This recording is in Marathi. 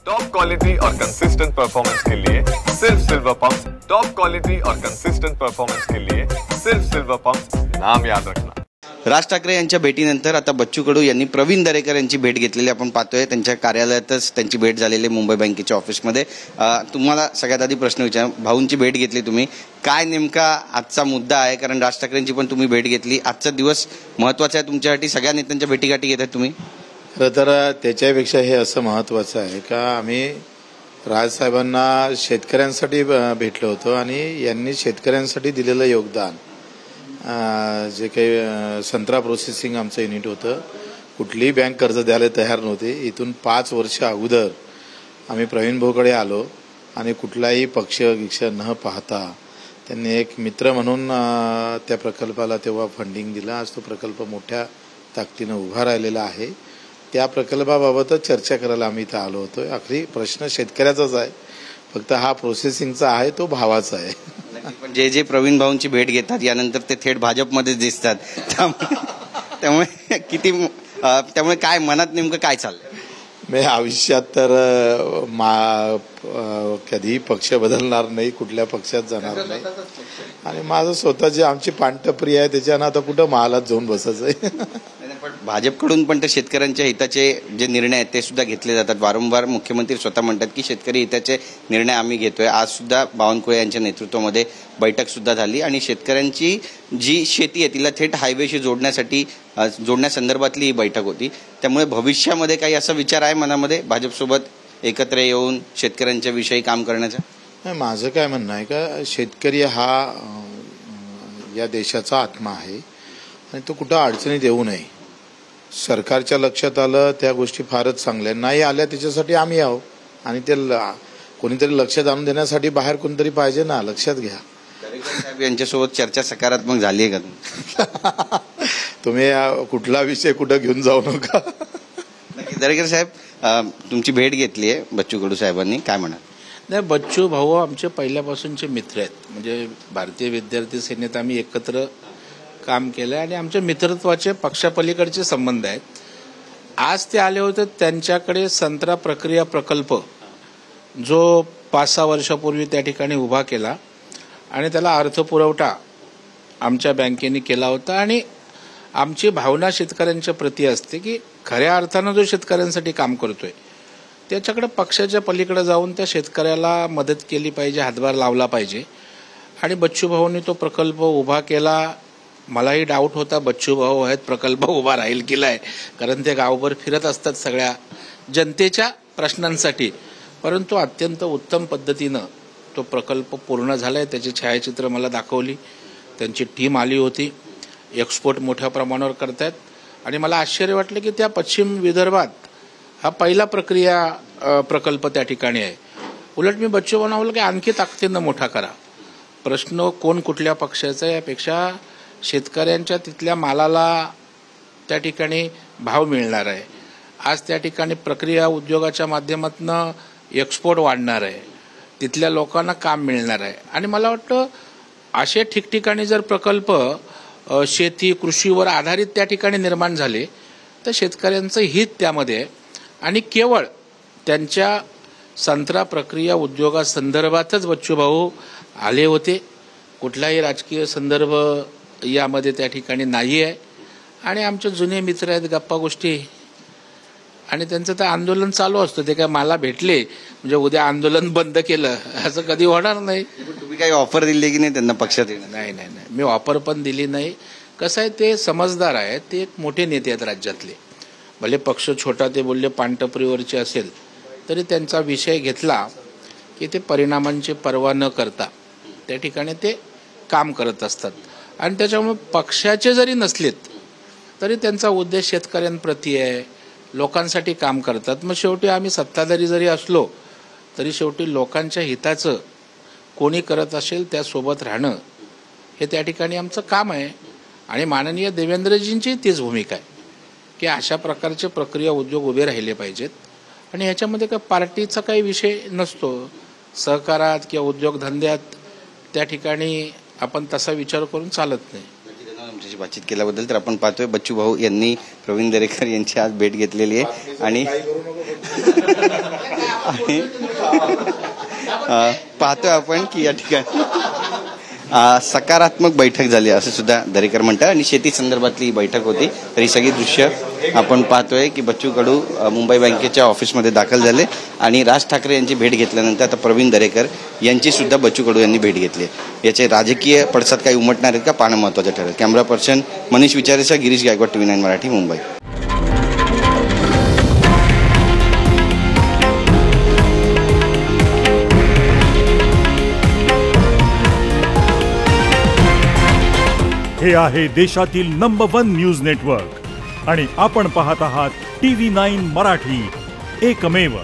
टॉप क्वालिटी और कंसिस्टेंट परफॉर्मेंस के लिए सिर्फ सिल्वर पंप्स। टॉप क्वालिटी और कंसिस्टेंट परफॉर्मेंस के लिए सिर्फ सिल्वर पंप्स, नाम याद रखना। राज ठाकरे यांच्या भेटीनंतर आता बच्चू कडू यांनी प्रवीण दरेकर यांची भेट घेतलेली आपण पाहतोय। त्यांच्या कार्यालयातच त्यांची भेट झालेली मुंबई बँकेच्या ऑफिसमध्ये। तुम्हाला सगळ्यात आधी प्रश्न विचार, भाऊंची भेट घेतली तुम्ही, काय नेमका आजचा मुद्दा आहे? कारण राज ठाकरेंची पण तुम्ही भेट घेतली, आजचा दिवस महत्त्वाचा आहे तुमच्यासाठी, सगळ्या नेत्यांच्या भेटीगाठी घेतात तुम्ही। खरं तर त्याच्यापेक्षा हे असं महत्त्वाचं आहे का आम्ही राजसाहेबांना शेतकऱ्यांसाठी भेटलो होतो आणि यांनी शेतकऱ्यांसाठी दिलेलं योगदान, जे काही संत्रा प्रोसेसिंग आमचं युनिट होतं, कुठलीही बँक कर्ज द्यायला तयार नव्हती। इथून 5 वर्ष अगोदर आम्ही प्रवीण भाऊकडे आलो आणि कुठलाही पक्ष न पाहता त्यांनी एक मित्र म्हणून त्या प्रकल्पाला तेव्हा फंडिंग दिलं। आज तो प्रकल्प मोठ्या ताकदीनं उभा राहिलेला आहे। त्या प्रकल्पाबाबतच चर्चा करायला आम्ही इथं आलो होतो। आखरी प्रश्न शेतकऱ्याचाच आहे, फक्त हा प्रोसेसिंगचा आहे, तो भावाचा आहे। पण जे प्रवीण भाऊंची भेट घेतात यानंतर ते थेट भाजपमध्ये दिसतात, त्यामुळे काय मनात नेमकं काय चाललंय? मी आयुष्यात तर कधीही पक्ष बदलणार नाही, कुठल्या पक्षात जाणार नाही आणि माझं स्वतःची आमची पांटप्रिय आहे, त्याच्यानं आता कुठं महालात जाऊन बसायचंय। पण भाजपकडून पण ते शेतकऱ्यांच्या हिताचे जे निर्णय आहेत ते सुद्धा घेतले जातात। वारंवार मुख्यमंत्री स्वतः म्हणतात की शेतकरी हिताचे निर्णय आम्ही घेतोय। आज सुद्धा बावनकुळे यांच्या नेतृत्वामध्ये बैठक सुद्धा झाली आणि शेतकऱ्यांची जी शेती आहे तिला थेट हायवेशी जोडण्यासंदर्भातली ही बैठक होती। त्यामुळे भविष्यामध्ये काही असा विचार आहे मनामध्ये भाजपसोबत एकत्र येऊन शेतकऱ्यांच्या विषयी काम करण्याचा? माझं काय म्हणणं आहे का शेतकरी हा या देशाचा आत्मा आहे आणि तो कुठं अडचणीत येऊ नये। सरकारच्या लक्षात आलं त्या गोष्टी फारच चांगल्या, नाही आल्या त्याच्यासाठी आम्ही आहो आणि ते कोणीतरी लक्षात आणून देण्यासाठी बाहेर कोणतरी पाहिजे ना, लक्षात घ्या। साहेब यांच्यासोबत चर्चा सकारात्मक झाली आहे का तुम्ही कुठला विषय कुठं घेऊन जाऊ नका। दरेकर साहेब, तुमची भेट घेतली आहे बच्चू कडू साहेबांनी, काय म्हणाल? नाही, बच्चू भाऊ आमचे पहिल्यापासूनचे मित्र आहेत, म्हणजे भारतीय विद्यार्थी सेनेत आम्ही एकत्र काम केलं आणि आमच्या मित्रत्वाचे पक्षापलीकडचे संबंध आहेत। आज ते आले होते, त्यांच्याकडे संत्रा प्रक्रिया प्रकल्प जो 5-6 वर्षापूर्वी त्या ठिकाणी उभा केला आणि त्याला अर्थपुरवठा आमच्या बँकेने केला होता आणि आमची भावना शेतकऱ्यांच्या प्रती असते की खऱ्या अर्थानं जो शेतकऱ्यांसाठी काम करतोय त्याच्याकडे पक्षाच्या पलीकडे जाऊन त्या शेतकऱ्याला मदत केली पाहिजे, हातभार लावला पाहिजे आणि बच्चू भाऊंनी तो प्रकल्प उभा केला। मलाही डाऊट होता बच्चू भाऊ आहेत प्रकल्प उभा राहील की नाही, कारण ते गावभर फिरत असतात सगळ्या जनतेच्या प्रश्नांसाठी, परंतु अत्यंत उत्तम पद्धतीनं तो प्रकल्प पूर्ण झालाय। त्याची छायाचित्र मला दाखवली, त्यांची टीम आली होती, एक्सपोर्ट मोठ्या प्रमाणावर करतायत आणि मला आश्चर्य वाटलं की त्या पश्चिम विदर्भात हा पहिला प्रकल्प त्या ठिकाणी आहे। उलट मी बच्चू बनवलं की आणखी ताकदीनं मोठा करा। प्रश्न कोण कुठल्या पक्षाचा आहे यापेक्षा शेतकऱ्यांच्या तिथल्या मालाला त्या ठिकाणी भाव मिळणार आहे। आज त्या ठिकाणी प्रक्रिया उद्योगाच्या माध्यमातून एक्सपोर्ट वाढणार आहे, तिथल्या लोकांना काम मिळणार आहे आणि मला वाटतं असे ठिकठिकाणी जर प्रकल्प शेती कृषीवर आधारित त्या ठिकाणी निर्माण झाले तर शेतकऱ्यांचं हित त्यामध्ये आहे आणि केवळ त्यांच्या संत्रा प्रक्रिया उद्योगासंदर्भातच बच्चू भाऊ आले होते, कुठलाही राजकीय संदर्भ यामध्ये त्या ठिकाणी नाही आहे आणि आमचे जुने मित्र आहेत, गप्पा गोष्टी आणि त्यांचं तर आंदोलन चालू असतं। ते काय मला भेटले म्हणजे उद्या आंदोलन बंद केलं असं कधी होणार नाही। तुम्ही काही ऑफर दिली की नाही त्यांना पक्षात? नाही, मी ऑफर पण दिली नाही। कसं आहे, ते समजदार आहेत, ते एक मोठे नेते आहेत राज्यातले, भले पक्ष छोटा ते बोलले पांटप्रीवरचे असेल तरी त्यांचा विषय घेतला की ते परिणामांची पर्वा न करता त्या ठिकाणी ते काम करत असतात आणि त्याच्यामुळे पक्षाचे जरी नसलेत तरी त्यांचा उद्देश शेतकऱ्यांप्रती आहे, लोकांसाठी काम करतात। मग शेवटी आम्ही सत्ताधारी जरी असलो तरी शेवटी लोकांच्या हिताचं कोणी करत असेल त्यासोबत राहणं हे त्या ठिकाणी आमचं काम आहे आणि माननीय देवेंद्रजींची तीच भूमिका आहे की अशा प्रकारचे प्रक्रिया उद्योग उभे राहिले पाहिजेत आणि ह्याच्यामध्ये काय पार्टीचा काही विषय नसतो। सहकारात किंवा उद्योगधंद्यात त्या ठिकाणी आपण तसा विचार करून चालत नाही। आमच्याशी बातचीत केल्याबद्दल तर आपण पाहतोय बच्चू भाऊ यांनी प्रवीण दरेकर यांची आज भेट घेतलेली आहे आणि आणि पाहतोय आपण की या ठिकाणी सकारात्मक बैठक झाली असं सुद्धा दरेकर म्हणतात आणि शेती संदर्भातली ही बैठक होती. तर ही सगळी दृश्य आपण पाहतोय की बच्चू कडू मुंबई बँकेच्या ऑफिसमध्ये दाखल झाले आणि राज ठाकरे यांची भेट घेतल्यानंतर आता प्रवीण दरेकर यांची सुद्धा बच्चू कडू यांनी भेट घेतली. याचे राजकीय पडसाद काही उमटणार आहेत का पाहणं महत्त्वाचं ठरेल. कॅमेरा पर्सन मनीष विचारेसह गिरीश गायकवाड, TV9 मराठी, मुंबई. हे आहे देशातील नंबर 1 न्यूज नेटवर्क आणि आपण पाहत आहात TV9 मराठी, एकमेव.